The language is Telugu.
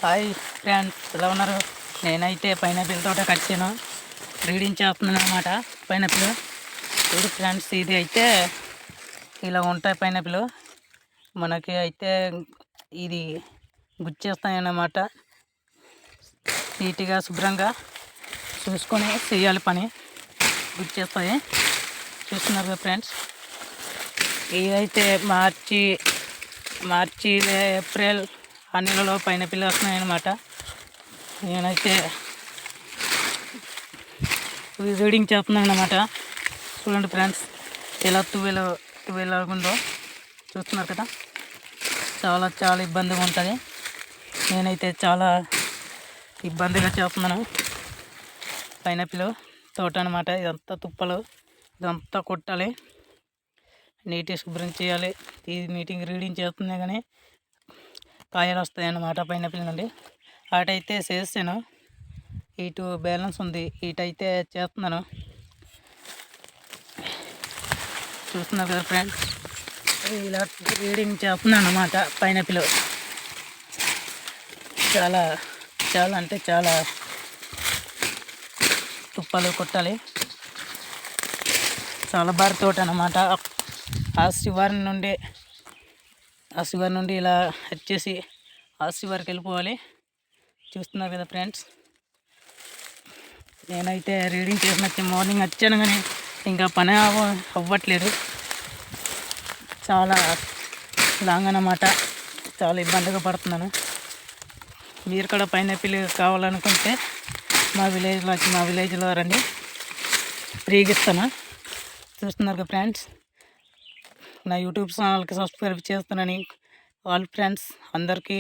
హాయ్ ఫ్రెండ్స్, ఎలా ఉన్నారు? నేనైతే పైనాపిల్ తోట కట్టాను, బ్రీడింగ్ చేస్తున్నాను అనమాట. పైనాపిల్ చూడు ఫ్రెండ్స్, ఇది అయితే ఇలా ఉంటాయి పైనాపిల్. మనకి అయితే ఇది గుచ్చేస్తాయి అన్నమాట. నీట్గా శుభ్రంగా చూసుకొని చేయాలి పని. గుచ్చేస్తాయి, చూస్తున్నారు కదా ఫ్రెండ్స్. ఇదైతే మార్చి ఏప్రిల్ ఆ నెలలో పైనాపిల్ వస్తున్నాయి అన్నమాట. నేనైతే రీడింగ్ చేస్తున్నాను అన్నమాట. చూడండి ఫ్రెండ్స్, ఎలా టువెల్ ఉందో చూస్తున్నారు కదా. చాలా ఇబ్బందిగా ఉంటుంది. నేనైతే చాలా ఇబ్బందిగా చేస్తున్నాను పైనాపిల్ తోట అన్నమాట. ఇదంతా తుప్పలు, ఇదంతా కొట్టాలి, నీట్గా శుభ్రం చేయాలి. ఇది నీట్గా రీడింగ్ చేస్తున్నాయి కానీ కాయలు వస్తాయి అన్నమాట పైనాపిల్ నుండి. అటైతే చేస్తాను, ఇటు బ్యాలెన్స్ ఉంది, ఇటైతే చేస్తున్నాను. చూస్తున్నారు కదా ఫ్రెండ్స్, ఇలా రీడింగ్ చేస్తున్నాను అన్నమాట పైనాపిల్. చాలా అంటే చాలా తుప్పలు కొట్టాలి. చాలా భారీ తోట అన్నమాట. ఆ శివారి నుండి ఇలా వచ్చేసి ఆ శివారికి వెళ్ళిపోవాలి. చూస్తున్నారు కదా ఫ్రెండ్స్, నేనైతే రీడింగ్ చేసిన మార్నింగ్ వచ్చాను కానీ ఇంకా పని అవ్వట్లేదు. చాలా లాంగ్ అన్నమాట, చాలా ఇబ్బందిగా పడుతున్నాను. మీరు కూడా పైనాపిల్ కావాలనుకుంటే మా విలేజ్లో రండి, ఫ్రీగా ఇస్తాను. చూస్తున్నారు కదా ఫ్రెండ్స్, నా యూట్యూబ్ ఛానల్కి సబ్స్క్రైబ్ చేస్తానని ఆల్ ఫ్రెండ్స్ అందరికీ